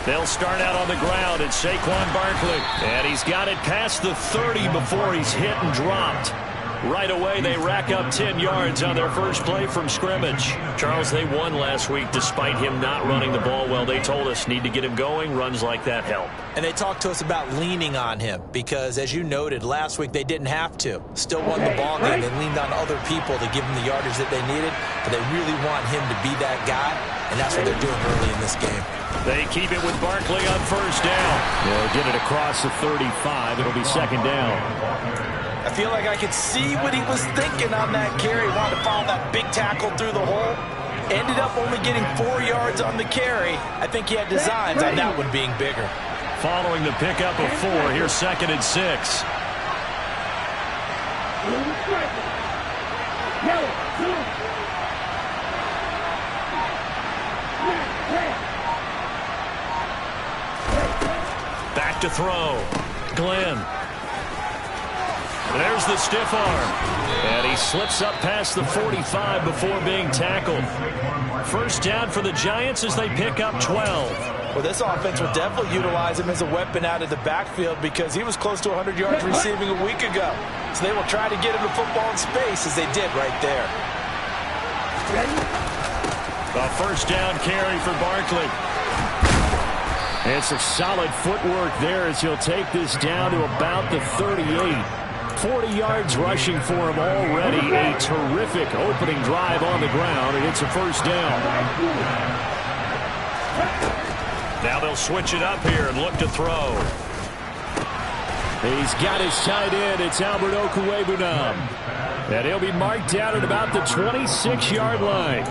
They'll start out on the ground at Saquon Barkley. And he's got it past the 30 before he's hit and dropped. Right away, they rack up 10 yards on their first play from scrimmage. Charles, they won last week despite him not running the ball well. They told us need to get him going. Runs like that help. And they talked to us about leaning on him because, as you noted, last week they didn't have to. Still won the ball game. They leaned on other people to give them the yardage that they needed, but they really want him to be that guy, and that's what they're doing early in this game. They keep it with Barkley on first down. They'll get it across the 35. It'll be second down. I feel like I could see what he was thinking on that carry. Wanted to follow that big tackle through the hole. Ended up only getting 4 yards on the carry. I think he had designs on that one being bigger. Following the pickup of 4, here's second and 6. Back to throw. Glenn. There's the stiff arm. And he slips up past the 45 before being tackled. First down for the Giants as they pick up 12. Well, this offense will definitely utilize him as a weapon out of the backfield because he was close to 100 yards receiving a week ago. So they will try to get him the football in space as they did right there. A first down carry for Barkley. It's a solid footwork there as he'll take this down to about the 38. 40 yards rushing for him already. A terrific opening drive on the ground, and it's a first down. Now they'll switch it up here and look to throw. He's got his tight end. It's Albert Okwuegbunam. And he'll be marked down at about the 26-yard line.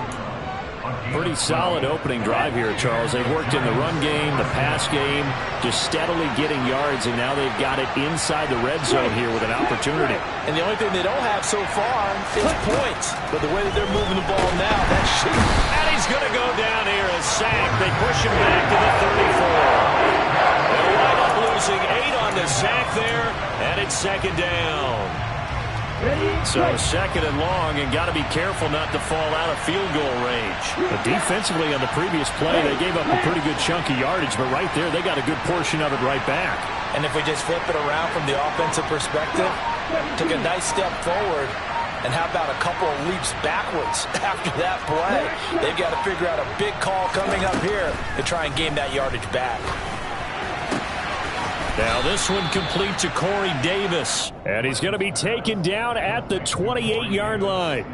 Pretty solid opening drive here, Charles. They've worked in the run game, the pass game, just steadily getting yards, and now they've got it inside the red zone here with an opportunity. And the only thing they don't have so far is points. But the way that they're moving the ball now, that should... And he's going to go down here, a sack. They push him back to the 34. They'll wind up losing 8 on the sack there, and it's second down. So second and long, and got to be careful not to fall out of field goal range. But defensively on the previous play, they gave up a pretty good chunk of yardage, but right there they got a good portion of it right back. And if we just flip it around from the offensive perspective, took a nice step forward, and how about a couple of leaps backwards after that play? They've got to figure out a big call coming up here to try and gain that yardage back. Now this one complete to Corey Davis. And he's going to be taken down at the 28-yard line.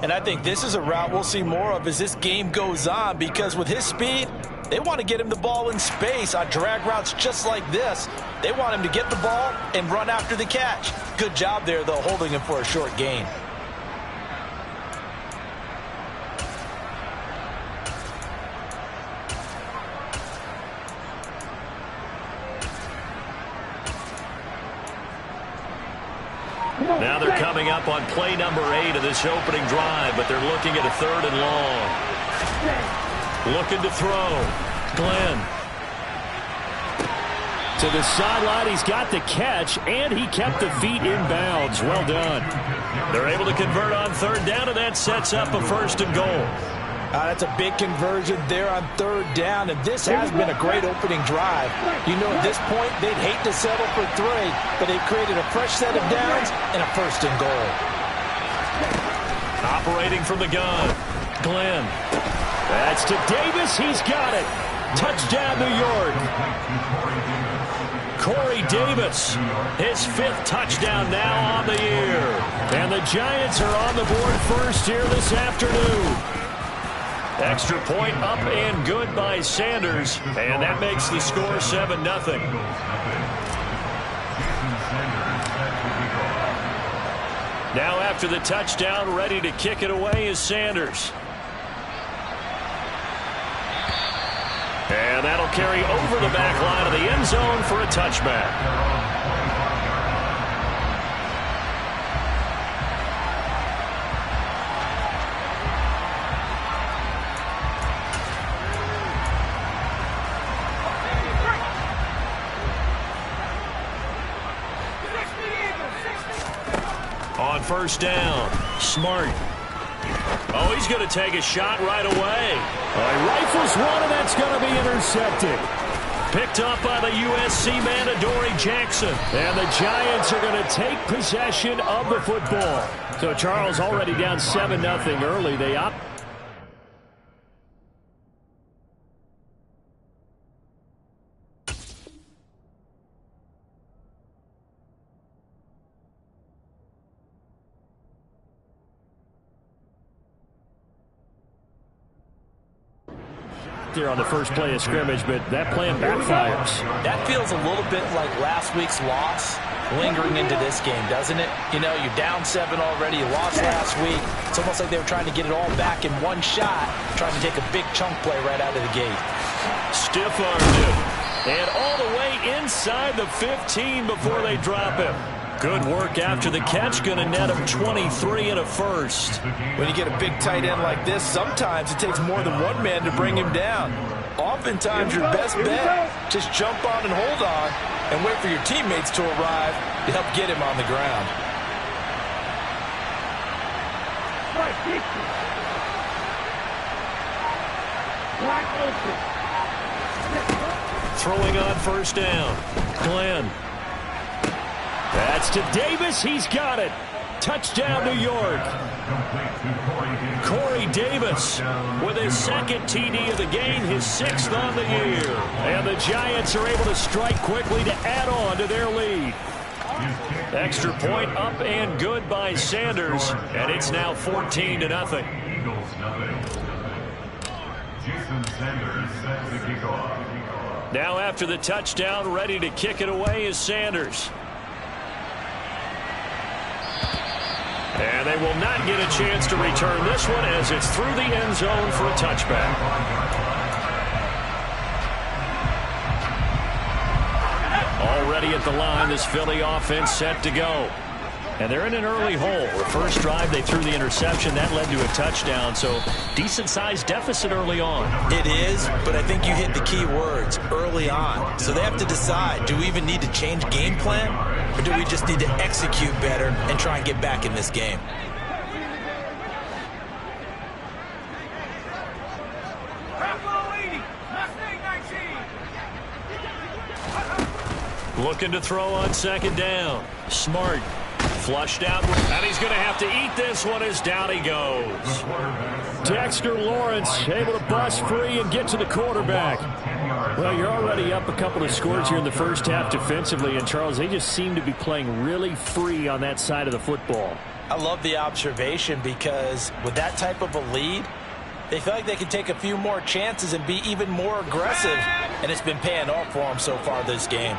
And I think this is a route we'll see more of as this game goes on, because with his speed, they want to get him the ball in space on drag routes just like this. They want him to get the ball and run after the catch. Good job there, though, holding him for a short gain. Now they're coming up on play number 8 of this opening drive, but they're looking at a third and long. Looking to throw. Glenn. To the sideline, he's got the catch, and he kept the feet in bounds. Well done. They're able to convert on third down, and that sets up a first and goal. That's a big conversion there on third down, and this has been a great opening drive. You know, at this point, they'd hate to settle for 3, but they've created a fresh set of downs and a first and goal. Operating from the gun, Glenn. That's to Davis. He's got it. Touchdown, New York. Corey Davis, his 5th touchdown now on the year. And the Giants are on the board first here this afternoon. Extra point up and good by Sanders, and that makes the score 7-0. Now after the touchdown, ready to kick it away is Sanders. And that'll carry over the back line of the end zone for a touchback. On first down, Smart. Oh, he's going to take a shot right away. He rifles one, and that's going to be intercepted. Picked up by the USC man, Adoree Jackson. And the Giants are going to take possession of the football. So Charles already down 7-0 early. They opt. There on the first play of scrimmage, but that plan backfires. That feels a little bit like last week's loss lingering into this game, doesn't it? You know, you're down 7 already. You lost last week. It's almost like they were trying to get it all back in one shot, trying to take a big chunk play right out of the gate. Stiff-armed him. And all the way inside the 15 before they drop him. Good work after the catch. Going to net him 23 and a first. When you get a big tight end like this, sometimes it takes more than one man to bring him down. Oftentimes, your best bet, just jump on and hold on and wait for your teammates to arrive to help get him on the ground. Throwing on first down. Glenn. That's to Davis. He's got it. Touchdown, New York. Corey Davis with his second TD of the game, his 6th on the year. And the Giants are able to strike quickly to add on to their lead. Extra point up and good by Sanders. And it's now 14-0. Now after the touchdown, ready to kick it away is Sanders. And they will not get a chance to return this one as it's through the end zone for a touchback. Already at the line, this Philly offense set to go. And they're in an early hole. The first drive, they threw the interception. That led to a touchdown, so decent-sized deficit early on. It is, but I think you hit the key words, early on. So they have to decide, do we even need to change game plan, or do we just need to execute better and try and get back in this game? Looking to throw on second down. Smart. Flushed out, and he's going to have to eat this one as down he goes. Dexter Lawrence able to bust free and get to the quarterback. Well, you're already up a couple of scores here in the first half defensively, and Charles, they just seem to be playing really free on that side of the football. I love the observation because with that type of a lead, they feel like they can take a few more chances and be even more aggressive, and it's been paying off for them so far this game.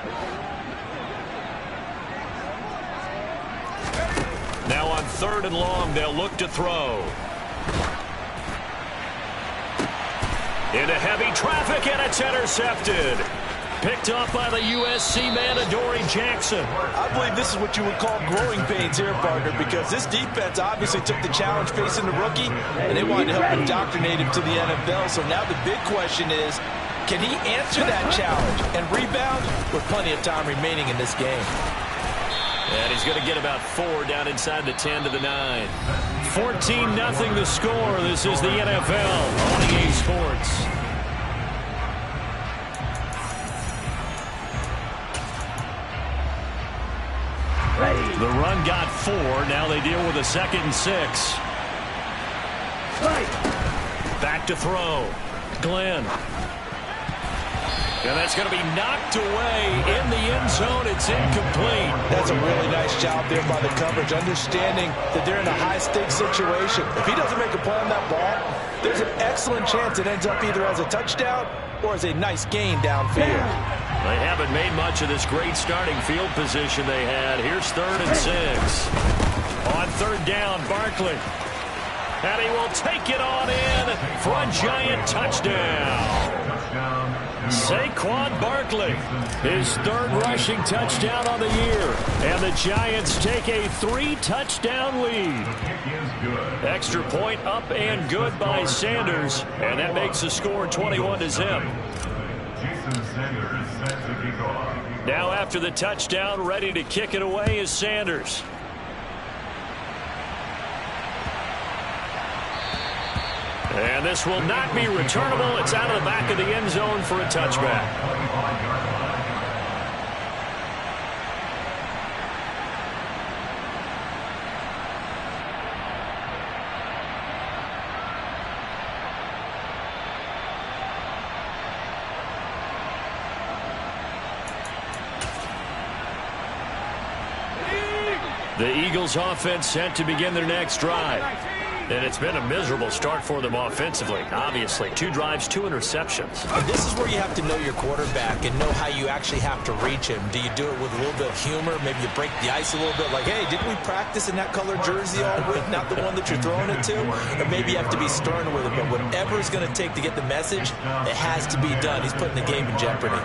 Now on 3rd and long, they'll look to throw. Into heavy traffic, and it's intercepted. Picked off by the USC man, Adoree Jackson. I believe this is what you would call growing pains here, partner, because this defense obviously took the challenge facing the rookie, and they wanted to help indoctrinate him to the NFL. So now the big question is, can he answer that challenge and rebound with plenty of time remaining in this game? And he's going to get about 4 down inside the 10 to the 9. 14-0 the score. This is the NFL on EA Sports. The run got 4. Now they deal with a 2nd and 6. Back to throw. Glenn. And that's going to be knocked away in the end zone. It's incomplete. That's a really nice job there by the coverage, understanding that they're in a high-stakes situation. If he doesn't make a play on that ball, there's an excellent chance it ends up either as a touchdown or as a nice gain downfield. They haven't made much of this great starting field position they had. Here's 3rd and 6. On 3rd down, Barkley. And he will take it on in for a giant touchdown. Saquon Barkley, his 3rd rushing touchdown on the year. And the Giants take a 3-touchdown lead. Extra point up and good by Sanders. And that makes the score 21-0. Now after the touchdown, ready to kick it away is Sanders. And this will not be returnable. It's out of the back of the end zone for a touchback. The Eagles offense set to begin their next drive. And it's been a miserable start for them offensively. Obviously, 2 drives, 2 interceptions. And this is where you have to know your quarterback and know how you actually have to reach him. Do you do it with a little bit of humor? Maybe you break the ice a little bit like, hey, didn't we practice in that color jersey all week? Not the one that you're throwing it to? Or maybe you have to be stern with it. But whatever it's going to take to get the message, it has to be done. He's putting the game in jeopardy.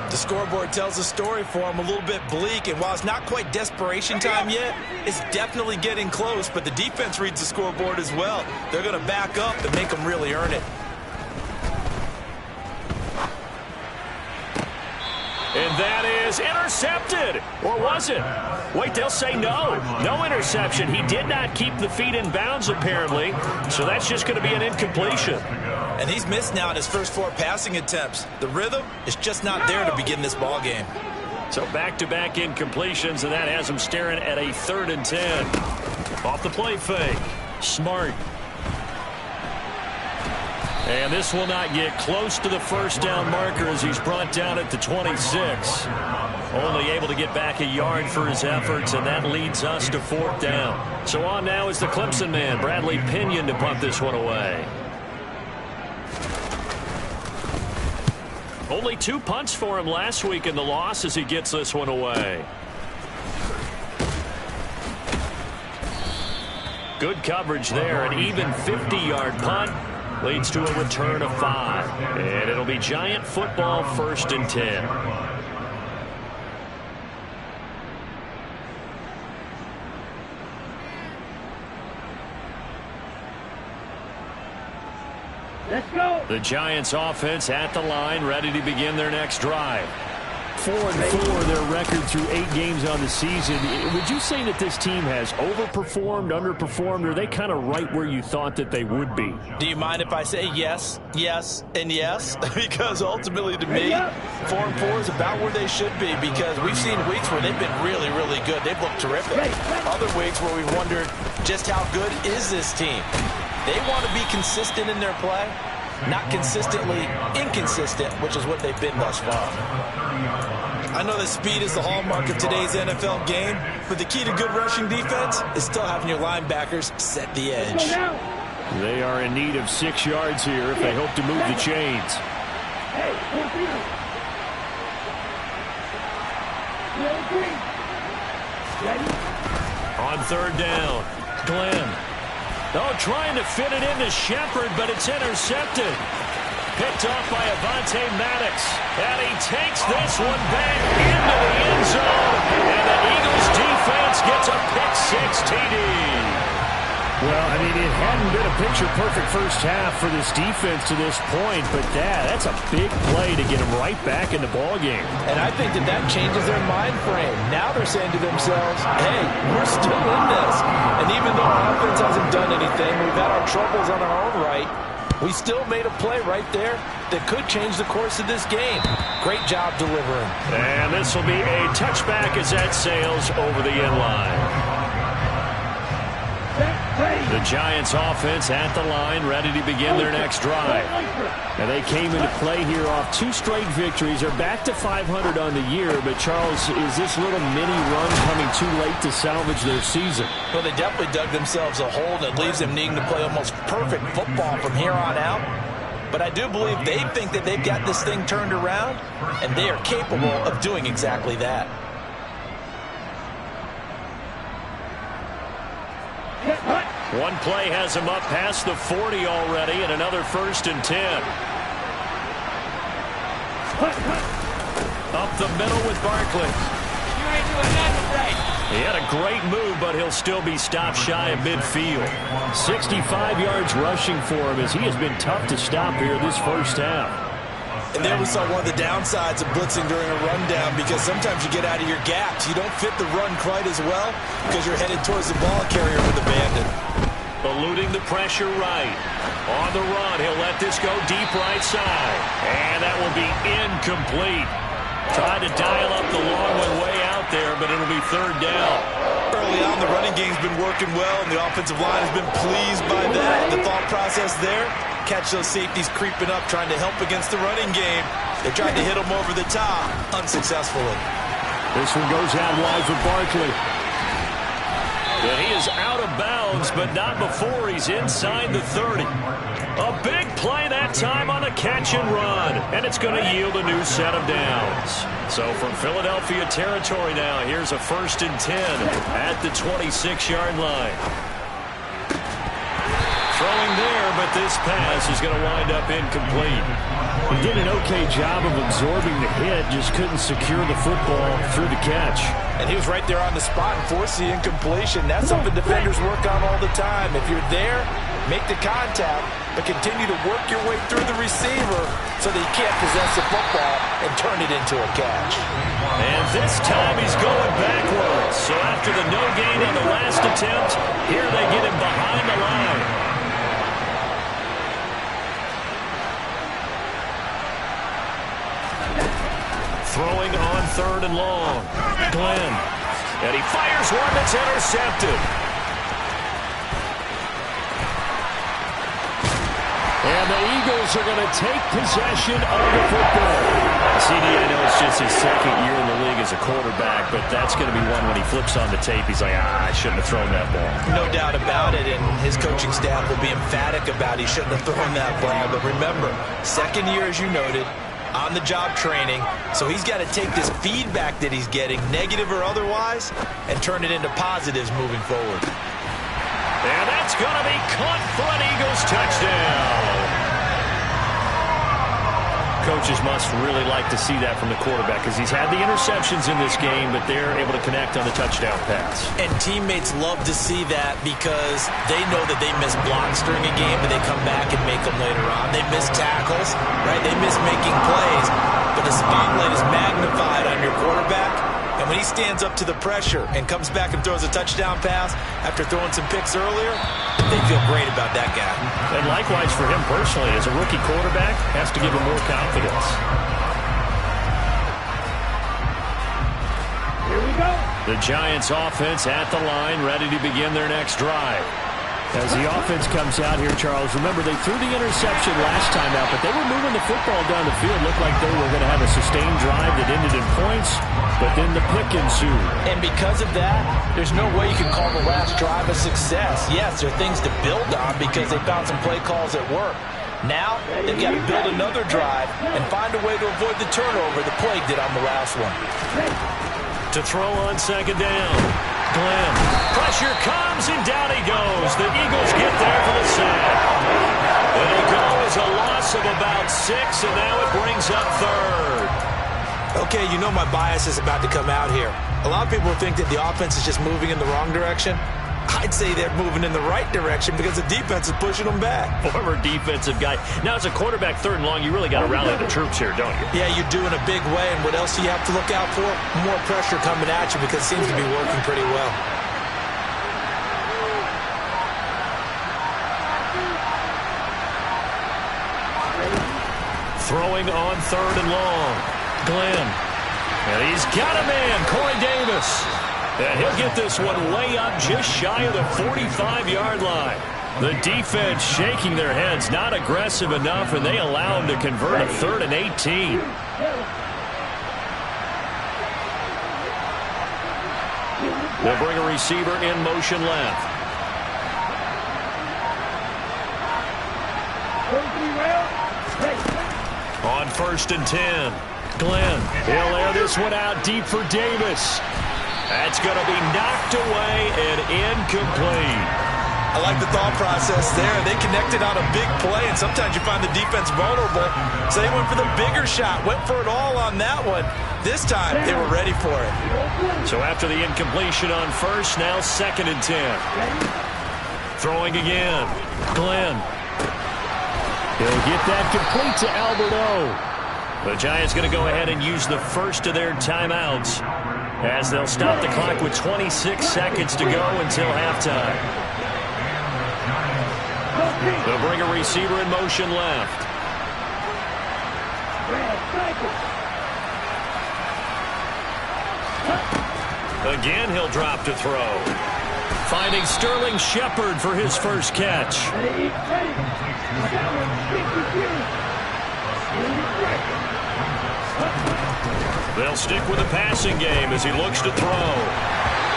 The scoreboard tells a story for him, a little bit bleak, and while it's not quite desperation time yet, it's definitely getting close, but the defense reads the scoreboard as well. They're going to back up and make them really earn it. And that is intercepted. Or was it? Wait, they'll say no. No interception. He did not keep the feet in bounds, apparently, so that's just going to be an incompletion. And he's missed now in his first 4 passing attempts. The rhythm is just not there to begin this ball game. So back-to-back incompletions, and that has him staring at a 3rd and 10. Off the play fake. Smart. And this will not get close to the first down marker as he's brought down at the 26. Only able to get back a yard for his efforts, and that leads us to 4th down. So on now is the Clemson man, Bradley Pinion, to punt this one away. Only 2 punts for him last week in the loss as he gets this one away. Good coverage there. An even 50-yard punt leads to a return of 5. And it'll be Giant football, 1st and 10. Let's go. The Giants offense at the line, ready to begin their next drive. 4-4, their record through 8 games on the season. Would you say that this team has overperformed, underperformed, or are they kind of right where you thought that they would be? Do you mind if I say yes, yes, and yes? Because ultimately to me, 4-4 is about where they should be, because we've seen weeks where they've been really, really good. They've looked terrific. Other weeks where we've wondered just how good is this team. They want to be consistent in their play, not consistently inconsistent, which is what they've been thus far. I know that speed is the hallmark of today's NFL game, but the key to good rushing defense is still having your linebackers set the edge. They are in need of 6 yards here if they hope to move the chains. On 3rd down, Glenn. Oh, trying to fit it into Shepard, but it's intercepted. Picked off by Avonte Maddox. And he takes this one back into the end zone. And the Eagles defense gets a pick-6 TD. Well, I mean, it hadn't been a picture-perfect first half for this defense to this point, but that's a big play to get them right back in the ballgame. And I think that changes their mind frame. Now they're saying to themselves, hey, we're still in this. And even though our offense hasn't done anything, we've had our troubles on our own right, we still made a play right there that could change the course of this game. Great job delivering. And this will be a touchback as that sails over the end line. The Giants offense at the line, ready to begin their next drive. And they came into play here off 2 straight victories. They're back to 500 on the year, but Charles, is this little mini run coming too late to salvage their season? Well, they definitely dug themselves a hole that leaves them needing to play almost perfect football from here on out. But I do believe they think that they've got this thing turned around, and they are capable of doing exactly that. One play has him up past the 40 already, and another 1st and 10. Up the middle with Barkley. You ain't doing nothing right. He had a great move, but he'll still be stopped shy of midfield. 65 yards rushing for him as he has been tough to stop here this first half. And there we saw one of the downsides of blitzing during a rundown, because sometimes you get out of your gaps. You don't fit the run quite as well because you're headed towards the ball carrier with abandon. Eluding the pressure right. On the run, he'll let this go deep right side. And that will be incomplete. Tried to dial up the long one way out there, but it'll be third down. Early on, the running game's been working well, and the offensive line has been pleased by that. The thought process there, catch those safeties creeping up, trying to help against the running game. They tried to hit them over the top, unsuccessfully. This one goes out wide for Barkley. And he is out of bounds, but not before he's inside the 30. A big play that time on the catch and run, and it's going to yield a new set of downs. So from Philadelphia territory now, here's a 1st and 10 at the 26-yard line. Throwing there, but this pass is going to wind up incomplete. He did an okay job of absorbing the hit, just couldn't secure the football through the catch. And he was right there on the spot and forced the incompletion. That's something defenders work on all the time. If you're there, make the contact, but continue to work your way through the receiver so that he can't possess the football and turn it into a catch. And this time he's going backwards. So after the no gain on the last attempt, here they get him behind the line. Throwing on 3rd and long. Glenn. And he fires one that's intercepted. And the Eagles are going to take possession of the football. CD, I know it's just his 2nd year in the league as a quarterback, but that's going to be one when he flips on the tape. He's like, I shouldn't have thrown that ball. No doubt about it, and his coaching staff will be emphatic about he shouldn't have thrown that ball. But remember, 2nd year, as you noted, on-the-job training, so he's got to take this feedback that he's getting, negative or otherwise, and turn it into positives moving forward. And that's going to be caught for an Eagles touchdown. Coaches must really like to see that from the quarterback because he's had the interceptions in this game, but they're able to connect on the touchdown pass. And teammates love to see that because they know that they miss blocks during a game, but they come back and make them later on. They miss tackles, right? They miss making plays, but the spotlight is magnified on your quarterback. And when he stands up to the pressure and comes back and throws a touchdown pass after throwing some picks earlier, they feel great about that guy. And likewise for him personally, as a rookie quarterback, has to give him more confidence. Here we go. The Giants offense at the line, ready to begin their next drive. As the offense comes out here, Charles, remember they threw the interception last time out, but they were moving the football down the field. Looked like they were going to have a sustained drive that ended in points, but then the pick ensued. And because of that, there's no way you can call the last drive a success. Yes, there are things to build on because they found some play calls at work. Now, they've got to build another drive and find a way to avoid the turnover the plague did on the last one. To throw on 2nd down. Glenn. Pressure comes, and down he goes. The Eagles get there for the sack. It'll go as a loss of about 6, and now it brings up 3rd. Okay, you know my bias is about to come out here. A lot of people think that the offense is just moving in the wrong direction. I'd say they're moving in the right direction because the defense is pushing them back. Former defensive guy. Now, as a quarterback, 3rd and long, you really got to rally the troops here, don't you? Yeah, you do in a big way. And what else do you have to look out for? More pressure coming at you because it seems to be working pretty well. Throwing on 3rd and long. Glenn. And he's got a man, Corey Davis. And he'll get this one way up just shy of the 45-yard line. The defense shaking their heads, not aggressive enough, and they allow him to convert a 3rd and 18. They'll bring a receiver in motion left. On 1st and 10, Glenn. He'll air this one out deep for Davis. That's going to be knocked away and incomplete. I like the thought process there. They connected on a big play, and sometimes you find the defense vulnerable. So they went for the bigger shot, went for it all on that one. This time, they were ready for it. So after the incompletion on 1st, now 2nd and 10. Throwing again. Glenn. He'll get that complete to Alberto. The Giants going to go ahead and use the first of their timeouts as they'll stop the clock with 26 seconds to go until halftime. They'll bring a receiver in motion left. Again, he'll drop to throw. Finding Sterling Shepard for his first catch. They'll stick with the passing game as he looks to throw.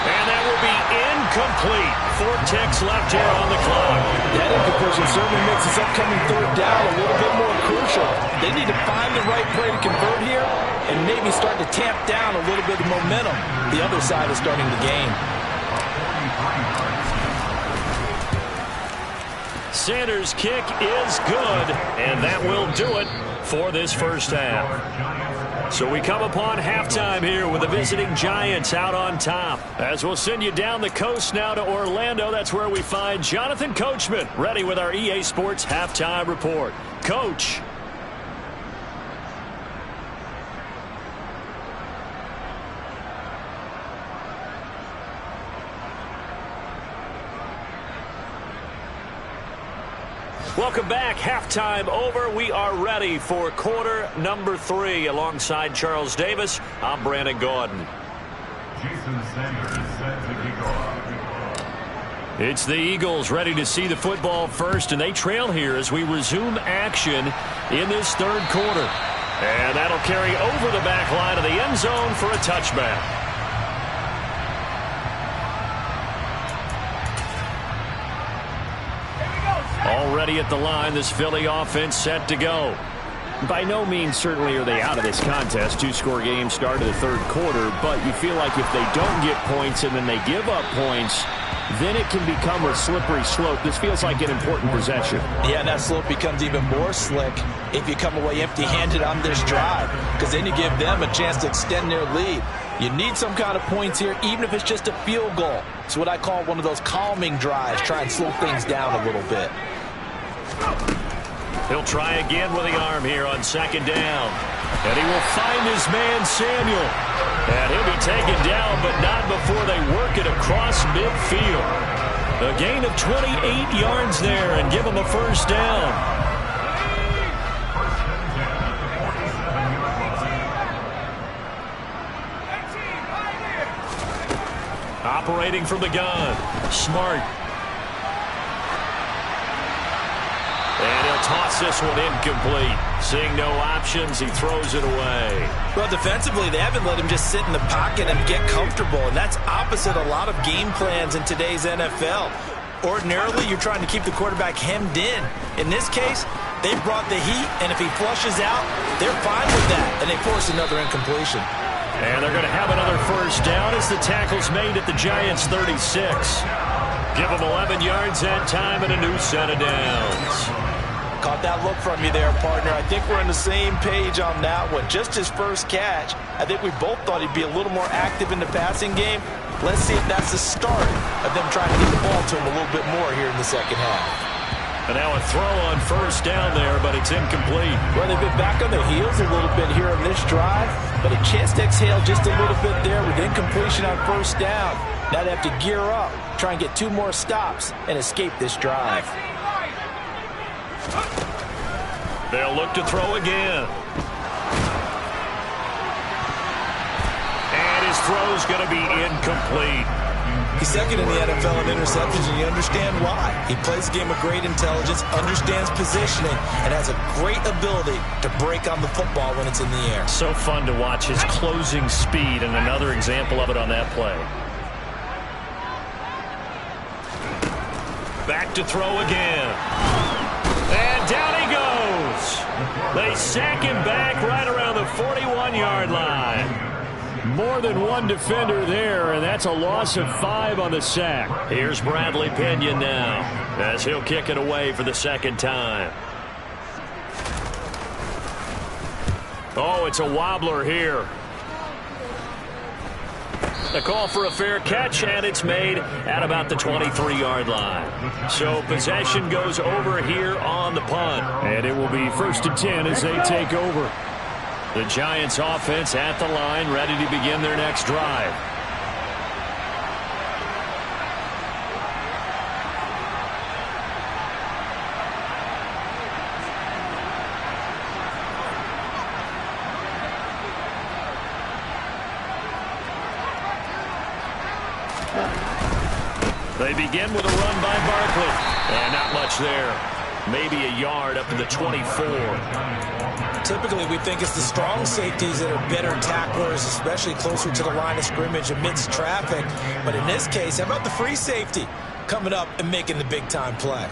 And that will be incomplete. 4 ticks left here on the clock. That incompletion certainly makes this upcoming third down a little bit more crucial. They need to find the right play to convert here and maybe start to tamp down a little bit of momentum. The other side is starting the game. Sanders' kick is good, and that will do it for this first half. So we come upon halftime here with the visiting Giants out on top. As we'll send you down the coast now to Orlando, that's where we find Jonathan Coachman, ready with our EA Sports halftime report. Coach. Welcome back. Halftime over. We are ready for quarter number 3. Alongside Charles Davis, I'm Brandon Gordon. It's the Eagles ready to see the football first, and they trail here as we resume action in this third quarter. And that'll carry over the back line of the end zone for a touchback. Already at the line, this Philly offense set to go. By no means certainly are they out of this contest. 2-score game start of the third quarter, but you feel like if they don't get points and then they give up points, then it can become a slippery slope. This feels like an important possession. Yeah, and that slope becomes even more slick if you come away empty-handed on this drive, because then you give them a chance to extend their lead. You need some kind of points here, even if it's just a field goal. It's what I call one of those calming drives, try and slow things down a little bit. He'll try again with the arm here on second down. And he will find his man, Samuel. And he'll be taken down, but not before they work it across midfield. A gain of 28 yards there and give him a first down. Operating from the gun. Smart. And he'll toss this one incomplete. Seeing no options, he throws it away. Well, defensively, they haven't let him just sit in the pocket and get comfortable, and that's opposite a lot of game plans in today's NFL. Ordinarily, you're trying to keep the quarterback hemmed in. In this case, they brought the heat, and if he flushes out, they're fine with that, and they force another incompletion. And they're going to have another first down as the tackle's made at the Giants' 36. Give them 11 yards that time and a new set of downs. Caught that look from you there, partner. I think we're on the same page on that one. Just his first catch. I think we both thought he'd be a little more active in the passing game. Let's see if that's the start of them trying to get the ball to him a little bit more here in the second half. And now a throw on first down there, but it's incomplete. Well, they've been back on their heels a little bit here on this drive, but a chance to exhale just a little bit there with incompletion on first down. Now they have to gear up, try and get 2 more stops, and escape this drive. They'll look to throw again. And his throw's going to be incomplete. He's second in the NFL in interceptions, and you understand why. He plays a game of great intelligence, understands positioning, and has a great ability to break on the football when it's in the air. So fun to watch his closing speed, and another example of it on that play. Back to throw again. And down he goes. They sack him back right around the 41-yard line. More than one defender there, and that's a loss of 5 on the sack. Here's Bradley Pinion now as he'll kick it away for the second time. Oh, it's a wobbler here. The call for a fair catch, and it's made at about the 23-yard line. So possession goes over here on the punt. And it will be 1st and 10 as they take over. The Giants offense at the line, ready to begin their next drive. They begin with a run by Barkley. And not much there. Maybe a yard up to the 24. Typically, we think it's the strong safeties that are better tacklers, especially closer to the line of scrimmage amidst traffic. But in this case, how about the free safety coming up and making the big-time play?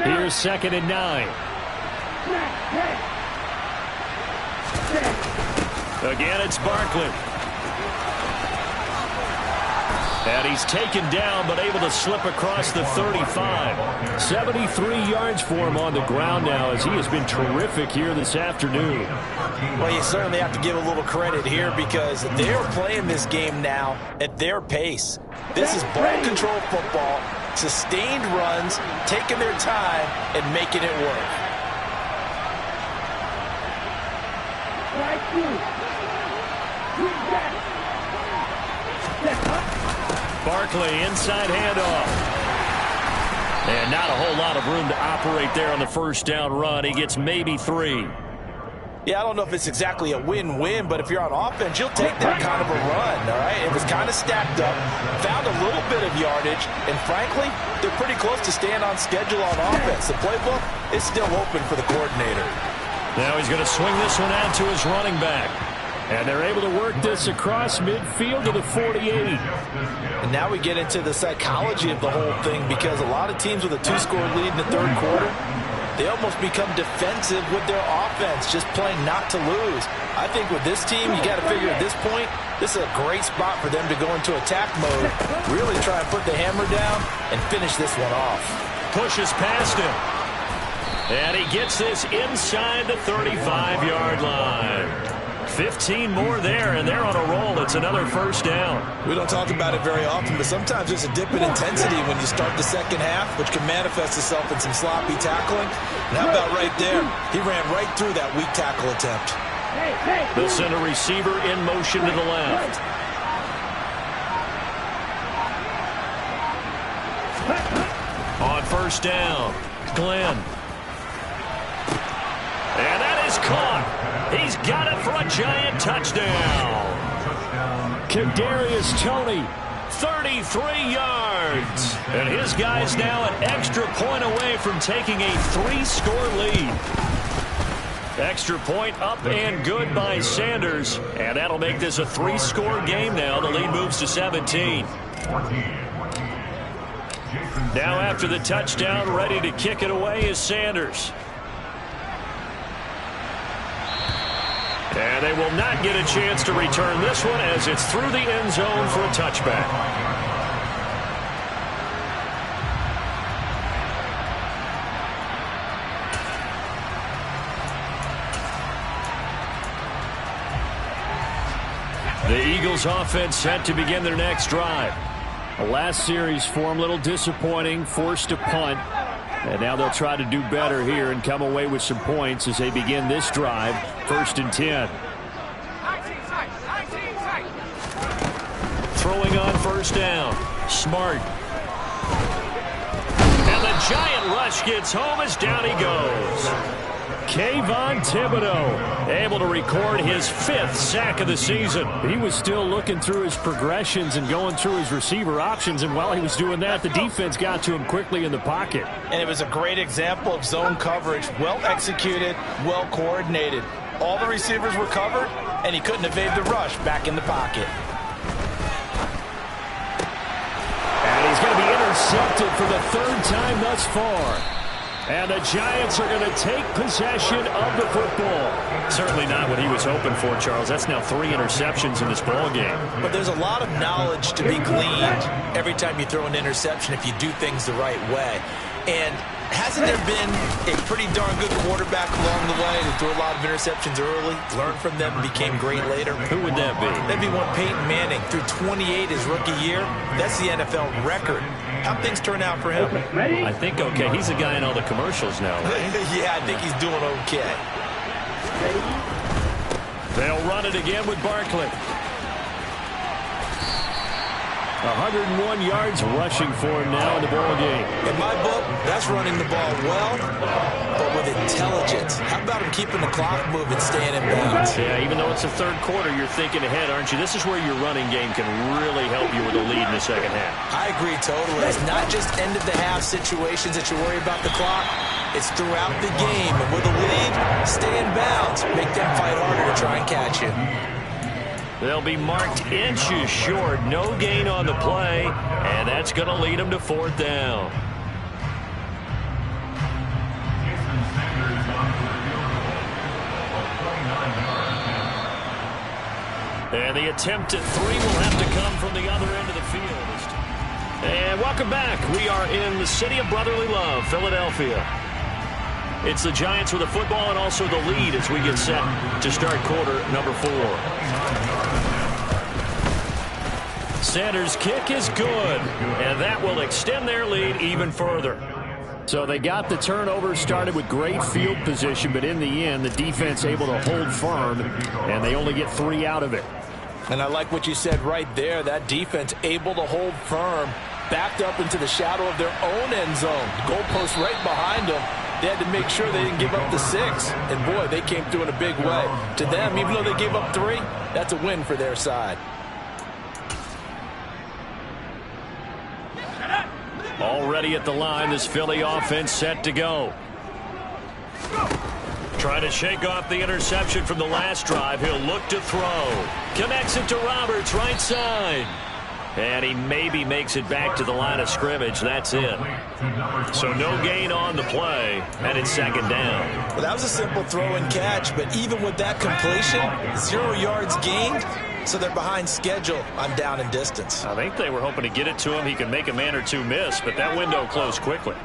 Here's 2nd and 9. Again, it's Barkley. And he's taken down, but able to slip across the 35. 73 yards for him on the ground now, as he has been terrific here this afternoon. Well, you certainly have to give a little credit here because they're playing this game now at their pace. This is ball control football, sustained runs, taking their time, and making it work. Barkley, inside handoff. And not a whole lot of room to operate there on the first down run. He gets maybe 3. Yeah, I don't know if it's exactly a win-win, but if you're on offense, you'll take that kind of a run, all right? It was kind of stacked up, found a little bit of yardage, and frankly, they're pretty close to staying on schedule on offense. The playbook is still open for the coordinator. Now he's going to swing this one out to his running back. And they're able to work this across midfield to the 48. And now we get into the psychology of the whole thing because a lot of teams with a 2-score lead in the third quarter, they almost become defensive with their offense, just playing not to lose. I think with this team, you got to figure at this point, this is a great spot for them to go into attack mode, really try and put the hammer down and finish this one off. Pushes past him. And he gets this inside the 35-yard line. 15 more there, and they're on a roll. It's another first down. We don't talk about it very often, but sometimes there's a dip in intensity when you start the second half, which can manifest itself in some sloppy tackling. And how about right there? He ran right through that weak tackle attempt. They'll send a receiver in motion to the left. On first down, Glenn. And that is caught. He's got it for a giant touchdown. Kadarius Toney, 33 yards. And his guy's now an extra point away from taking a 3-score lead. Extra point up and good by Sanders. And that'll make this a 3-score game now. The lead moves to 17. Now after the touchdown, ready to kick it away is Sanders. And they will not get a chance to return this one as it's through the end zone for a touchback. The Eagles offense set to begin their next drive. The last series for them, a little disappointing, forced to punt. And now they'll try to do better here and come away with some points as they begin this drive, 1st and 10. Throwing on first down. Smart. And the giant rush gets home as down he goes. Kayvon Thibodeau able to record his 5th sack of the season. He was still looking through his progressions and going through his receiver options, and while he was doing that, the defense got to him quickly in the pocket. And it was a great example of zone coverage, well executed, well coordinated. All the receivers were covered, and he couldn't evade the rush back in the pocket. And he's going to be intercepted for the 3rd time thus far. And the Giants are going to take possession of the football. Certainly not what he was hoping for, Charles. That's now 3 interceptions in this ball game. But there's a lot of knowledge to be gleaned every time you throw an interception if you do things the right way. And hasn't there been a pretty darn good quarterback along the way who threw a lot of interceptions early, learned from them, became great later? Who would that be? That'd be one Peyton Manning. Threw 28 his rookie year. That's the NFL record. How'd things turn out for him? I think okay. He's a guy in all the commercials now, right? Yeah, I think he's doing okay. They'll run it again with Barkley. 101 yards rushing for him now in the ball game. In my book, that's running the ball well, but with intelligence. How about him keeping the clock moving, staying in bounds? Yeah, even though it's the third quarter, you're thinking ahead, aren't you? This is where your running game can really help you with a lead in the second half. I agree totally. It's not just end-of-the-half situations that you worry about the clock. It's throughout the game. And with a lead, stay in bounds. Make them fight harder to try and catch you. They'll be marked inches short. No gain on the play, and that's going to lead them to fourth down. And the attempt at three will have to come from the other end of the field. And welcome back. We are in the city of brotherly love, Philadelphia. It's the Giants with the football and also the lead as we get set to start quarter number 4. Sanders' kick is good, and that will extend their lead even further. So they got the turnover, started with great field position, but in the end, the defense able to hold firm, and they only get 3 out of it. And I like what you said right there. That defense able to hold firm, backed up into the shadow of their own end zone. Goalpost right behind them. They had to make sure they didn't give up the 6. And, boy, they came through in a big way. To them, even though they gave up 3, that's a win for their side. Already at the line, this Philly offense set to go. Trying to shake off the interception from the last drive. He'll look to throw. Connects it to Roberts, right side. And he maybe makes it back to the line of scrimmage. That's it. So no gain on the play, and it's second down. Well, that was a simple throw and catch, but even with that completion, 0 yards gained. So they're behind schedule. I'm down in distance. I think they were hoping to get it to him. He could make a man or two miss, but that window closed quickly.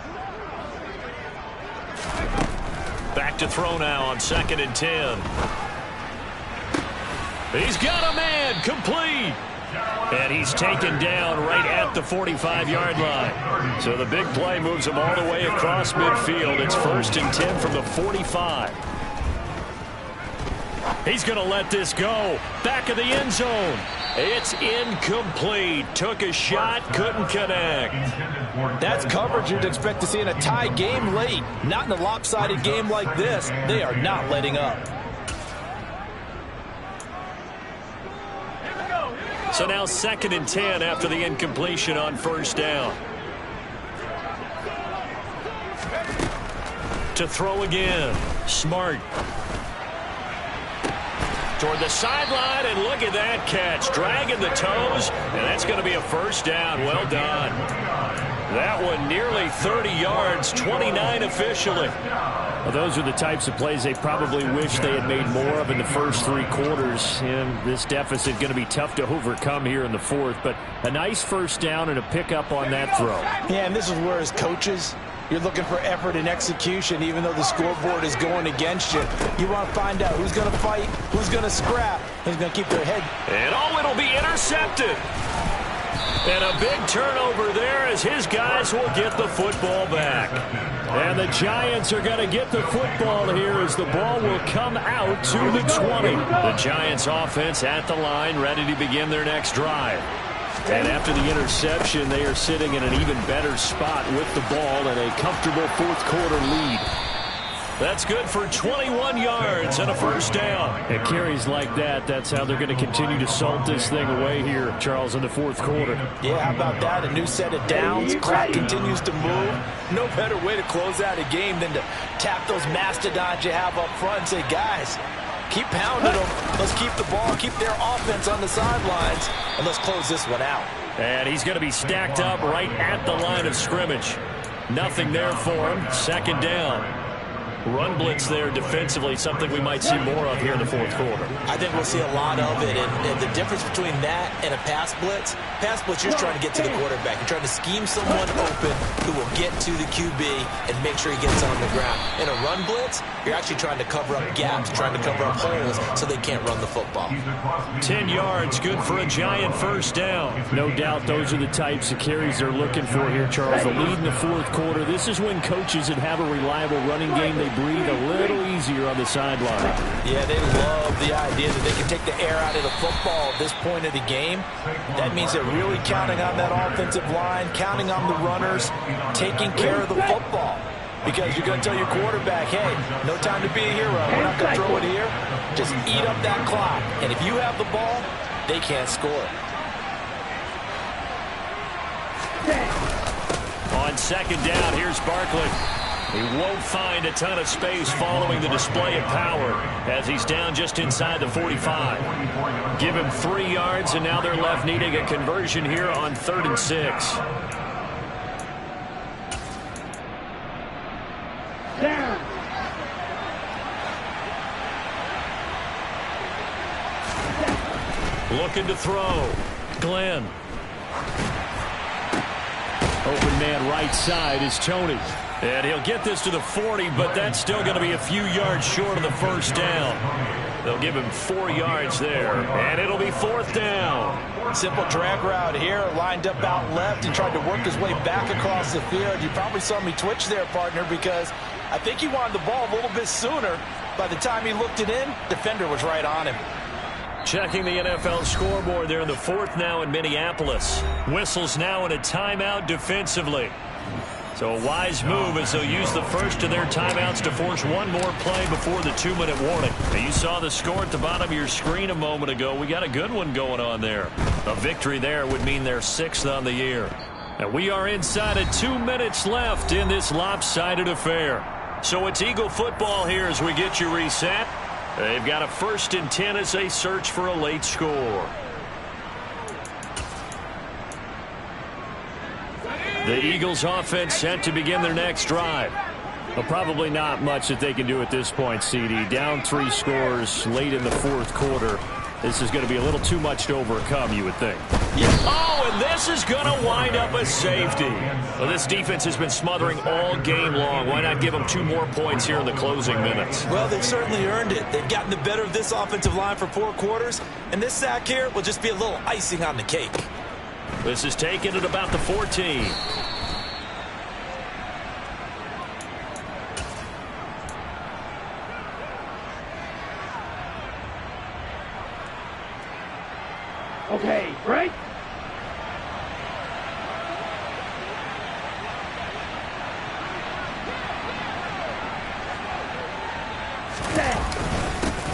Back to throw now on 2nd and 10. He's got a man, complete. And he's taken down right at the 45-yard line. So the big play moves him all the way across midfield. It's 1st and 10 from the 45. He's going to let this go. Back of the end zone. It's incomplete. Took a shot, couldn't connect. That's coverage you'd expect to see in a tie game late. Not in a lopsided game like this. They are not letting up. So now 2nd and 10 after the incompletion on 1st down. To throw again. Smart. Toward the sideline, and look at that catch. Dragging the toes, and that's going to be a 1st down. Well done. That one nearly 30 yards, 29 officially. Well, those are the types of plays they probably wish they had made more of in the first 3 quarters. And this deficit going to be tough to overcome here in the 4th. But a nice 1st down and a pickup on that throw. Yeah, and this is where as coaches, you're looking for effort and execution, even though the scoreboard is going against you. You want to find out who's going to fight, who's going to scrap, who's going to keep their head. And it'll be intercepted. And a big turnover there as his guys will get the football back. And the Giants are going to get the football here as the ball will come out to the 20. The Giants offense at the line, ready to begin their next drive. And after the interception, they are sitting in an even better spot with the ball and a comfortable 4th quarter lead. That's good for 21 yards and a 1st down. At carries like that, that's how they're going to continue to salt this thing away here, Charles, in the 4th quarter. Yeah, how about that? A new set of downs. Clock continues to move. No better way to close out a game than to tap those mastodons you have up front and say, guys, keep pounding them. Let's keep the ball, keep their offense on the sidelines, and let's close this one out. And he's going to be stacked up right at the line of scrimmage. Nothing there for him. 2nd down. Run blitz there defensively, something we might see more of here in the 4th quarter. I think we'll see a lot of it, and the difference between that and a pass blitz, you're just trying to get to the quarterback. You're trying to scheme someone open who will get to the QB and make sure he gets on the ground. In a run blitz, you're actually trying to cover up gaps, trying to cover up holes so they can't run the football. 10 yards, good for a Giant 1st down. No doubt those are the types of carries they're looking for here, Charles. The lead in the 4th quarter. This is when coaches that have a reliable running game, they breathe a little easier on the sideline. Yeah, they love the idea that they can take the air out of the football at this point of the game. That means they're really counting on that offensive line, counting on the runners, taking care of the football. because you're going to tell your quarterback, hey, no time to be a hero. We're not going to throw it here. Just eat up that clock. And if you have the ball, they can't score. On second down, here's Barkley. He won't find a ton of space following the display of power as he's down just inside the 45. Give him 3 yards, and now they're left needing a conversion here on 3rd and 6. Down. Looking to throw. Glenn. Open man right side is Tony. And he'll get this to the 40, but that's still going to be a few yards short of the first down. They'll give him 4 yards there, and it'll be 4th down. Simple drag route here, lined up out left and tried to work his way back across the field. You probably saw me twitch there, partner, because I think he wanted the ball a little bit sooner. By the time he looked it in, defender was right on him. Checking the NFL scoreboard there in the 4th now in Minneapolis. Whistles now in a timeout defensively. So a wise move as they'll use the first of their timeouts to force one more play before the 2-minute warning. Now you saw the score at the bottom of your screen a moment ago. We got a good one going on there. A victory there would mean they're 6th on the year. And we are inside of 2 minutes left in this lopsided affair. So it's Eagle football here as we get you reset. They've got a 1st and 10 as they search for a late score. The Eagles offense set to begin their next drive. Well, probably not much that they can do at this point, CD. Down 3 scores late in the 4th quarter. This is going to be a little too much to overcome, you would think. Oh, and this is going to wind up a safety. Well, this defense has been smothering all game long. Why not give them 2 more points here in the closing minutes? Well, they've certainly earned it. They've gotten the better of this offensive line for 4 quarters, and this sack here will just be a little icing on the cake. This is taken at about the 14. Okay, break.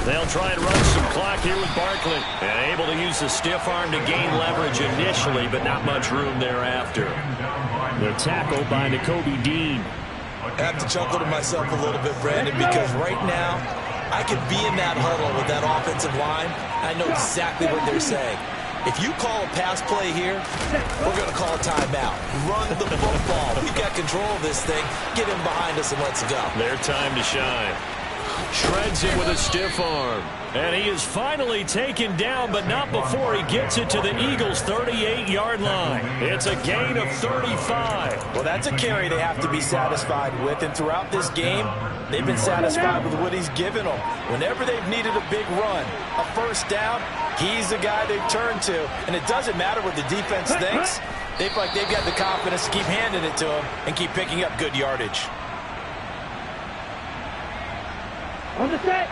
They'll try and run some clock here with Barkley. And able to use the stiff arm to gain leverage initially, but not much room thereafter. The tackle by Nakobe Dean. I have to chuckle to myself a little bit, Brandon, because right now I could be in that huddle with that offensive line. I know exactly what they're saying. If you call a pass play here, we're going to call a timeout. Run the football. We've got control of this thing. Get him behind us and let's go. Their time to shine. Shreds him with a stiff arm. And he is finally taken down, but not before he gets it to the Eagles' 38-yard line. It's a gain of 35. Well, that's a carry they have to be satisfied with. And throughout this game, they've been satisfied with what he's given them. Whenever they've needed a big run, a first down, he's the guy they've turned to. And it doesn't matter what the defense thinks. They've got the confidence to keep handing it to him and keep picking up good yardage. On the set.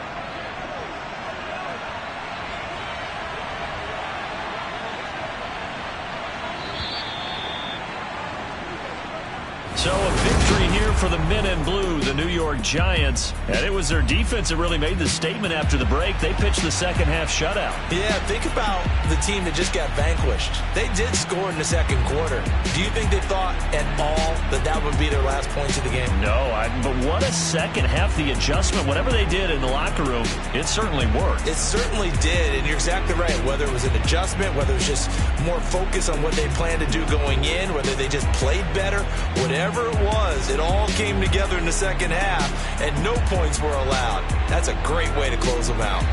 So a victory here for the men in blue, the New York Giants. And it was their defense that really made the statement after the break. They pitched the second half shutout. Yeah, think about the team that just got vanquished. They did score in the second quarter. Do you think they thought at all that that would be their last points of the game? No, but what a second half. The adjustment, whatever they did in the locker room, it certainly worked. It certainly did, and you're exactly right. Whether it was an adjustment, whether it was just more focus on what they planned to do going in, whether they just played better, whatever it was, it all came together in the second half, and no points were allowed. That's a great way to close them out.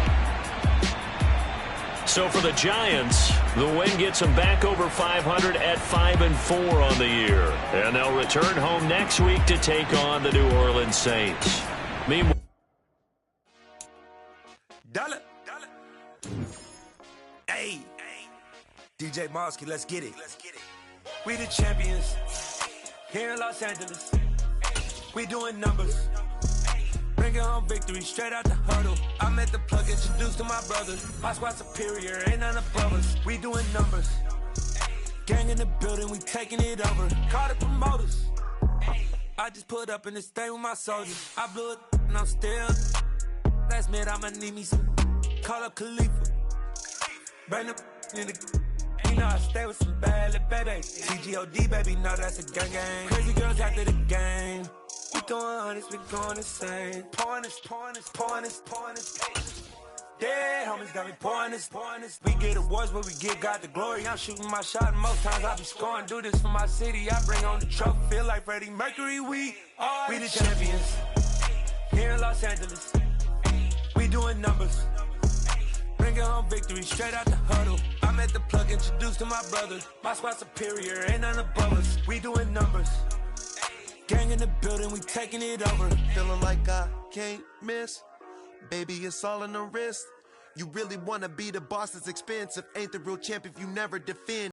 So for the Giants, the win gets them back over 500 at 5-4 on the year. And they'll return home next week to take on the New Orleans Saints. Meanwhile, Dollar. Hey, DJ Mosky, let's get it. We the champions here in Los Angeles. We doing numbers. Bringing home victory straight out the huddle. I met the plug, introduced to my brothers. My squad superior, ain't none above us. We doing numbers. Gang in the building, we taking it over. Call the promoters. I just put up in this thing with my soldiers. I blew it and I'm still. Last minute I'ma need me some. Call up Khalifa. Bring the in the. You know I stay with some bad little baby. TGOD baby, no that's a gang. Crazy girls after the game. We throwing hundreds, we going insane. Pouring this. Dead homies got me pouring this. We get awards, but we get God the glory. I'm shooting my shot, and most times I be scoring. Do this for my city, I bring on the trophy. Feel like Freddie Mercury, we the champions. Here in Los Angeles, we doing numbers. Bringing home victory straight out the huddle. I'm at the plug, introduced to my brothers. My squad superior, ain't none above us. We doing numbers. Gang in the building, we taking it over. Feeling like I can't miss. Baby, it's all in the wrist. You really wanna be the boss, it's expensive. Ain't the real champ if you never defend.